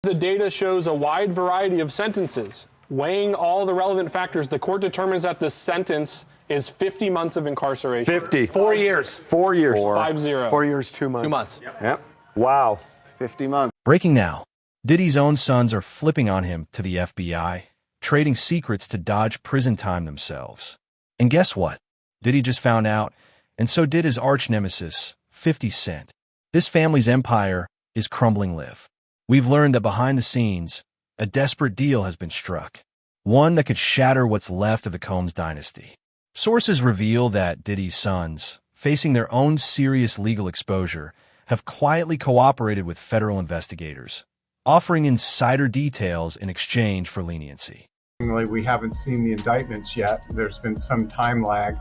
The data shows a wide variety of sentences. Weighing all the relevant factors, the court determines that the sentence is 50 months of incarceration. 50. 4 years. 4 years. 5-0. 4 years, 2 months. 2 months. Yep. Wow. 50 months. Breaking now. Diddy's own sons are flipping on him to the FBI, trading secrets to dodge prison time themselves. And guess what? Diddy just found out, and so did his arch nemesis, 50 Cent. This family's empire is crumbling live. We've learned that behind the scenes, a desperate deal has been struck, one that could shatter what's left of the Combs dynasty. Sources reveal that Diddy's sons, facing their own serious legal exposure, have quietly cooperated with federal investigators, offering insider details in exchange for leniency. We haven't seen the indictments yet. There's been some time lag.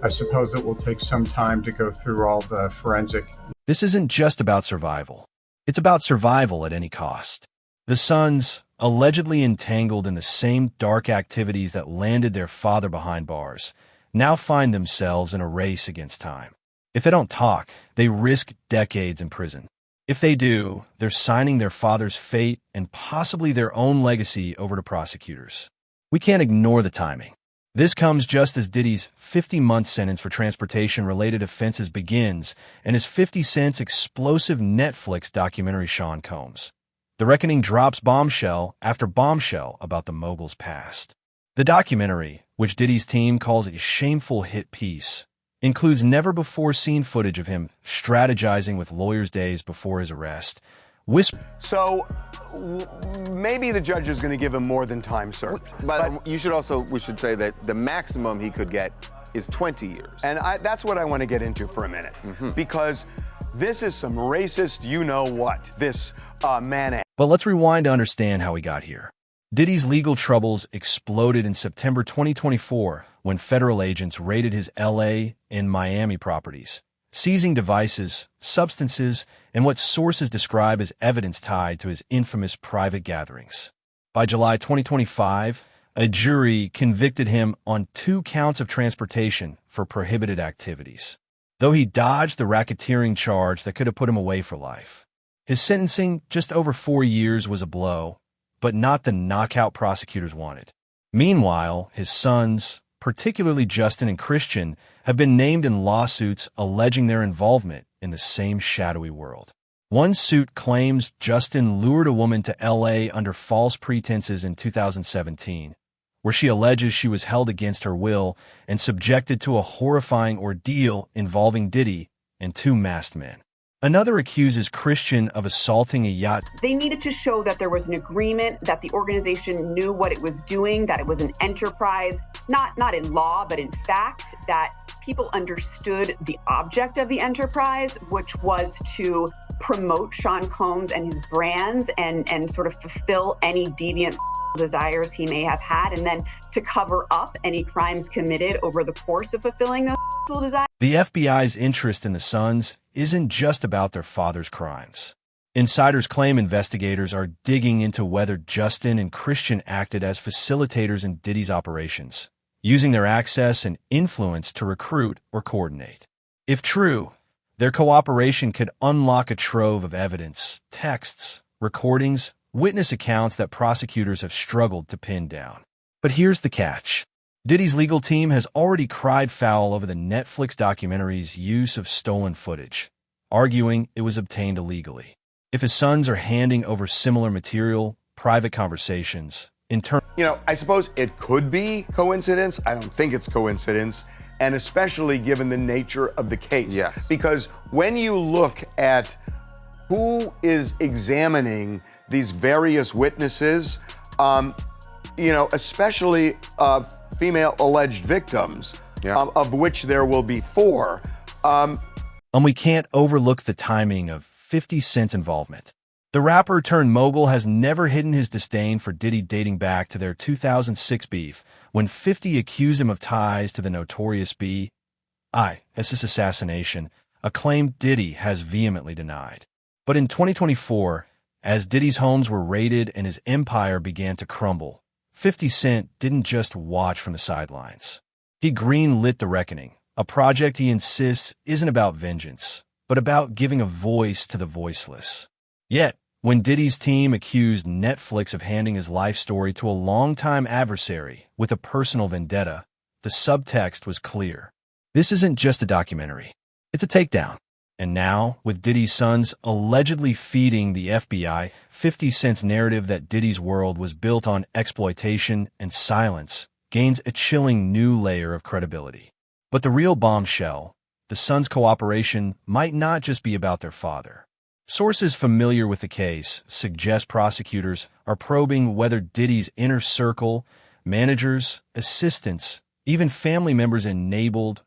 I suppose it will take some time to go through all the forensic. This isn't just about survival. It's about survival at any cost. The sons, allegedly entangled in the same dark activities that landed their father behind bars, now find themselves in a race against time. If they don't talk, they risk decades in prison. If they do, they're signing their father's fate and possibly their own legacy over to prosecutors. We can't ignore the timing. This comes just as Diddy's 50-month sentence for transportation-related offenses begins and his 50 Cent's explosive Netflix documentary Sean Combs. The reckoning drops bombshell after bombshell about the mogul's past. The documentary, which Diddy's team calls a shameful hit piece, includes never-before-seen footage of him strategizing with lawyers days before his arrest. So maybe the judge is going to give him more than time served. But we should say that the maximum he could get is 20 years. And that's what I want to get into for a minute. Because this is some racist you-know-what, this man. But let's rewind to understand how we got here. Diddy's legal troubles exploded in September 2024 when federal agents raided his LA and Miami properties, seizing devices, substances, and what sources describe as evidence tied to his infamous private gatherings. By July 2025, a jury convicted him on 2 counts of transportation for prohibited activities, though he dodged the racketeering charge that could have put him away for life. His sentencing, just over 4 years, was a blow, but not the knockout prosecutors wanted. Meanwhile, his sons, particularly Justin and Christian, have been named in lawsuits alleging their involvement in the same shadowy world. One suit claims Justin lured a woman to LA under false pretenses in 2017, where she alleges she was held against her will and subjected to a horrifying ordeal involving Diddy and 2 masked men. Another accuses Christian of assaulting a yacht. They needed to show that there was an agreement, that the organization knew what it was doing, that it was an enterprise, not in law, but in fact, that people understood the object of the enterprise, which was to promote Sean Combs and his brands and sort of fulfill any deviant desires he may have had, and then to cover up any crimes committed over the course of fulfilling those desires. The FBI's interest in the sons isn't just about their father's crimes. Insiders claim investigators are digging into whether Justin and Christian acted as facilitators in Diddy's operations, using their access and influence to recruit or coordinate. If true, their cooperation could unlock a trove of evidence, texts, recordings, witness accounts that prosecutors have struggled to pin down. But here's the catch. Diddy's legal team has already cried foul over the Netflix documentary's use of stolen footage, arguing it was obtained illegally. If his sons are handing over similar material, private conversations, I suppose it could be coincidence. I don't think it's coincidence, and especially given the nature of the case. Yes. Because when you look at who is examining these various witnesses, especially female alleged victims, of which there will be 4. And we can't overlook the timing of 50 Cent's involvement. The rapper turned mogul has never hidden his disdain for Diddy, dating back to their 2006 beef, when 50 accused him of ties to the notorious B.I.S. assassination, a claim Diddy has vehemently denied. But in 2024, as Diddy's homes were raided and his empire began to crumble, 50 Cent didn't just watch from the sidelines. He green-lit The Reckoning, a project he insists isn't about vengeance, but about giving a voice to the voiceless. Yet, When Diddy's team accused Netflix of handing his life story to a longtime adversary with a personal vendetta, the subtext was clear. This isn't just a documentary. It's a takedown. And now, with Diddy's sons allegedly feeding the FBI 50 Cent's narrative that Diddy's world was built on exploitation and silence, gains a chilling new layer of credibility. But the real bombshell, the sons' cooperation, might not just be about their father. Sources familiar with the case suggest prosecutors are probing whether Diddy's inner circle, managers, assistants, even family members enabled.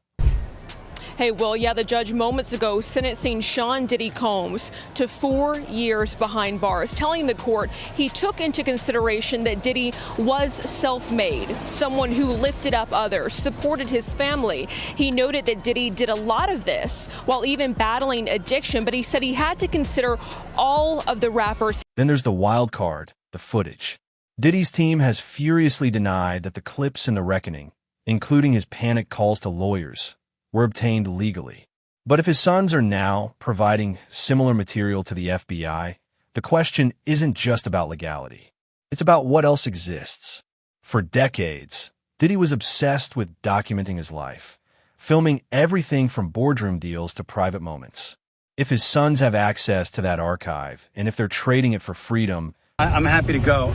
Hey, Will, yeah, the judge moments ago sentencing Sean Diddy Combs to 4 years behind bars, telling the court he took into consideration that Diddy was self-made, someone who lifted up others, supported his family. He noted that Diddy did a lot of this while even battling addiction, but he said he had to consider all of the rappers. Then there's the wild card, the footage. Diddy's team has furiously denied that the clips in The Reckoning, including his panic calls to lawyers, were obtained legally. But if his sons are now providing similar material to the FBI, the question isn't just about legality. It's about what else exists. For decades, Diddy was obsessed with documenting his life, filming everything from boardroom deals to private moments. If his sons have access to that archive, and if they're trading it for freedom, I'm happy to go.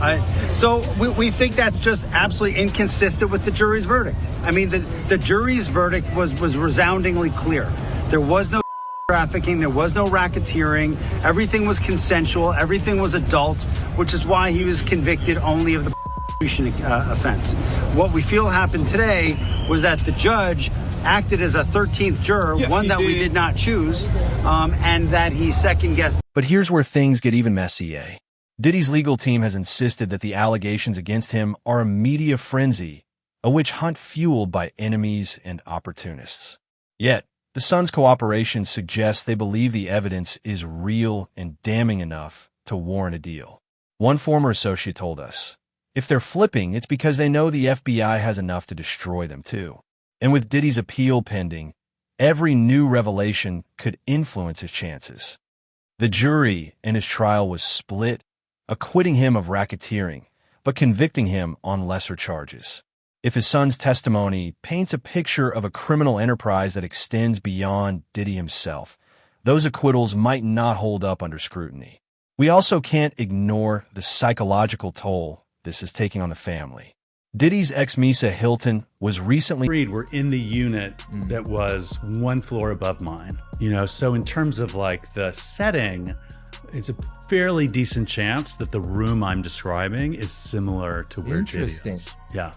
So we think that's just absolutely inconsistent with the jury's verdict. I mean, the jury's verdict was resoundingly clear. There was no trafficking, there was no racketeering, everything was consensual, everything was adult, which is why he was convicted only of the offense. What we feel happened today was that the judge acted as a 13th juror, one that we did not choose, and that he second-guessed. But here's where things get even messy, eh? Diddy's legal team has insisted that the allegations against him are a media frenzy, a witch hunt fueled by enemies and opportunists. Yet, the sons' cooperation suggests they believe the evidence is real and damning enough to warrant a deal. One former associate told us, if they're flipping, it's because they know the FBI has enough to destroy them too. And with Diddy's appeal pending, every new revelation could influence his chances. The jury in his trial was split, acquitting him of racketeering, but convicting him on lesser charges. If his son's testimony paints a picture of a criminal enterprise that extends beyond Diddy himself, those acquittals might not hold up under scrutiny. We also can't ignore the psychological toll this is taking on the family. Diddy's ex-Misa Hilton was recently... We're in the unit that was one floor above mine. So in terms of like the setting, it's a fairly decent chance that the room I'm describing is similar to where Diddy is. Yeah.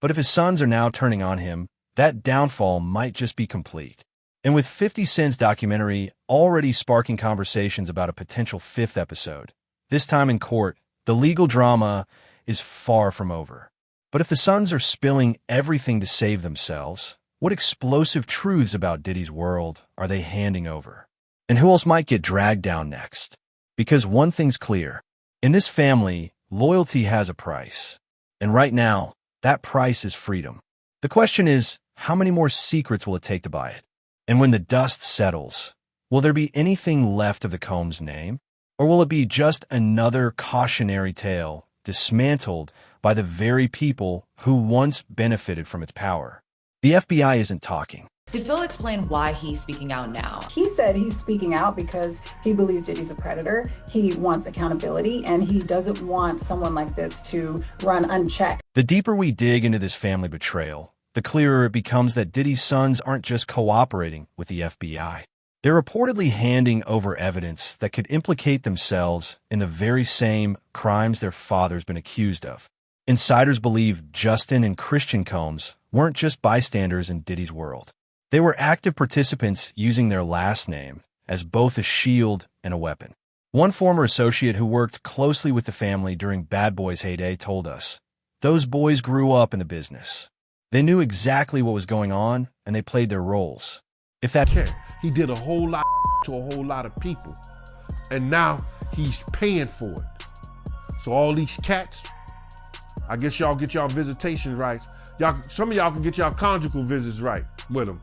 But if his sons are now turning on him, that downfall might just be complete. And with 50 Cent's documentary already sparking conversations about a potential 5th episode, this time in court, the legal drama is far from over. But if the sons are spilling everything to save themselves, what explosive truths about Diddy's world are they handing over? And who else might get dragged down next? Because one thing's clear. In this family, loyalty has a price. And right now, that price is freedom. The question is, how many more secrets will it take to buy it? And when the dust settles, will there be anything left of the Combs name? Or will it be just another cautionary tale dismantled by the very people who once benefited from its power? The FBI isn't talking. Did Phil explain why he's speaking out now? He said he's speaking out because he believes Diddy's a predator. He wants accountability, and he doesn't want someone like this to run unchecked. The deeper we dig into this family betrayal, the clearer it becomes that Diddy's sons aren't just cooperating with the FBI. They're reportedly handing over evidence that could implicate themselves in the very same crimes their father's been accused of. Insiders believe Justin and Christian Combs weren't just bystanders in Diddy's world. They were active participants using their last name as both a shield and a weapon. One former associate who worked closely with the family during Bad Boys' heyday told us, those boys grew up in the business. They knew exactly what was going on, and they played their roles. If that... He did a whole lot to a whole lot of people, and now he's paying for it. So all these cats, I guess y'all get y'all visitation rights. Some of y'all can get y'all conjugal visits right with them.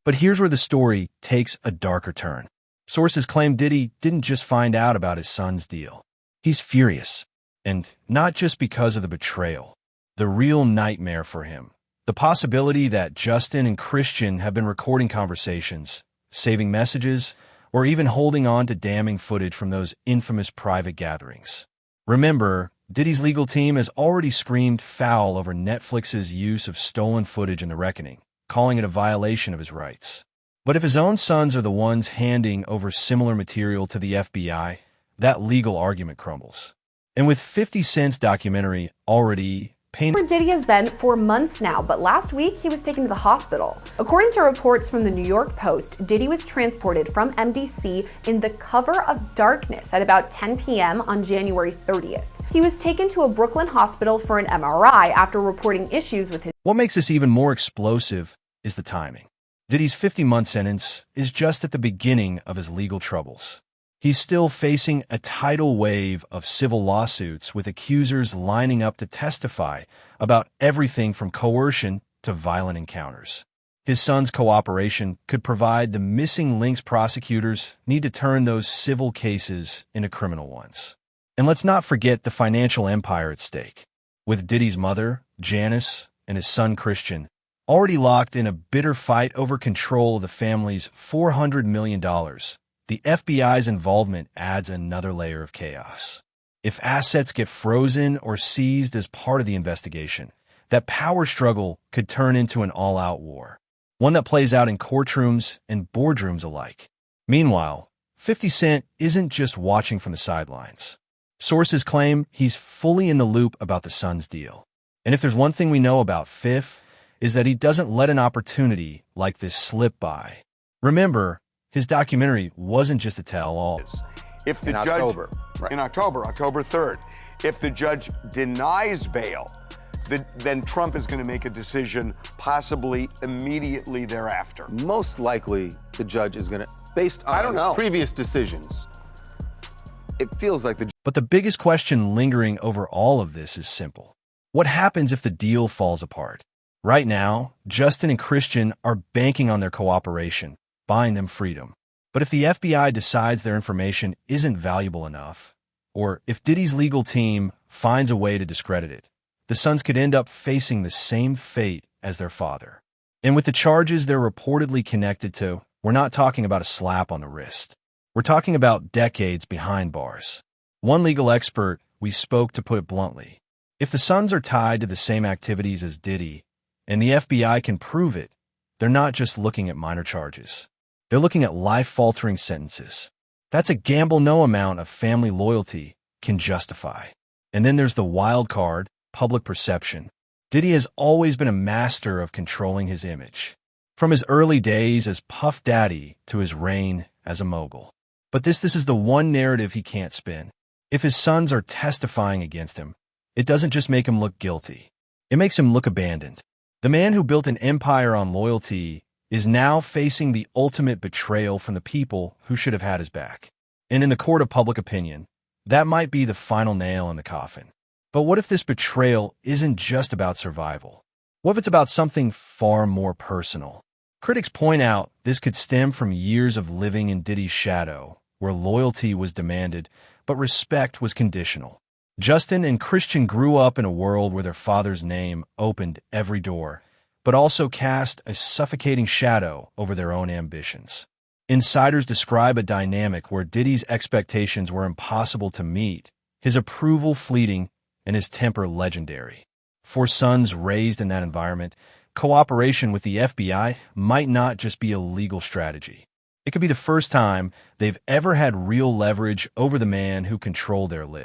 But here's where the story takes a darker turn. Sources claim Diddy didn't just find out about his son's deal. He's furious. And not just because of the betrayal. The real nightmare for him. The possibility that Justin and Christian have been recording conversations, saving messages, or even holding on to damning footage from those infamous private gatherings. Remember, Diddy's legal team has already screamed foul over Netflix's use of stolen footage in The Reckoning, calling it a violation of his rights. But if his own sons are the ones handing over similar material to the FBI, that legal argument crumbles. And with 50 Cent's documentary already painted... Where Diddy has been for months now, but last week he was taken to the hospital. According to reports from the New York Post, Diddy was transported from MDC in the cover of darkness at about 10 p.m. on January 30th. He was taken to a Brooklyn hospital for an MRI after reporting issues with his... What makes this even more explosive is the timing. Diddy's 50-month sentence is just at the beginning of his legal troubles. He's still facing a tidal wave of civil lawsuits with accusers lining up to testify about everything from coercion to violent encounters. His son's cooperation could provide the missing links prosecutors need to turn those civil cases into criminal ones. And let's not forget the financial empire at stake. With Diddy's mother, Janice, and his son, Christian, already locked in a bitter fight over control of the family's $400 million, the FBI's involvement adds another layer of chaos. If assets get frozen or seized as part of the investigation, that power struggle could turn into an all-out war, one that plays out in courtrooms and boardrooms alike. Meanwhile, 50 Cent isn't just watching from the sidelines. Sources claim he's fully in the loop about the son's deal. And if there's one thing we know about Fifth, is that he doesn't let an opportunity like this slip by. Remember, his documentary wasn't just a tell-all. If the In judge, October, right. In October, October 3rd. If the judge denies bail, then Trump is going to make a decision possibly immediately thereafter. Most likely, the judge is going to, based on previous decisions, it feels like the... But the biggest question lingering over all of this is simple. What happens if the deal falls apart? Right now, Justin and Christian are banking on their cooperation, buying them freedom. But if the FBI decides their information isn't valuable enough, or if Diddy's legal team finds a way to discredit it, the sons could end up facing the same fate as their father. And with the charges they're reportedly connected to, we're not talking about a slap on the wrist. We're talking about decades behind bars. One legal expert we spoke to put it bluntly. If the sons are tied to the same activities as Diddy, and the FBI can prove it, they're not just looking at minor charges. They're looking at life-altering sentences. That's a gamble no amount of family loyalty can justify. And then there's the wild card, public perception. Diddy has always been a master of controlling his image, from his early days as Puff Daddy to his reign as a mogul. But this is the one narrative he can't spin. If his sons are testifying against him, it doesn't just make him look guilty. It makes him look abandoned. The man who built an empire on loyalty is now facing the ultimate betrayal from the people who should have had his back. And in the court of public opinion, that might be the final nail in the coffin. But what if this betrayal isn't just about survival? What if it's about something far more personal? Critics point out this could stem from years of living in Diddy's shadow, where loyalty was demanded, but respect was conditional. Justin and Christian grew up in a world where their father's name opened every door, but also cast a suffocating shadow over their own ambitions. Insiders describe a dynamic where Diddy's expectations were impossible to meet, his approval fleeting, and his temper legendary. For sons raised in that environment, cooperation with the FBI might not just be a legal strategy. It could be the first time they've ever had real leverage over the man who controlled their lives.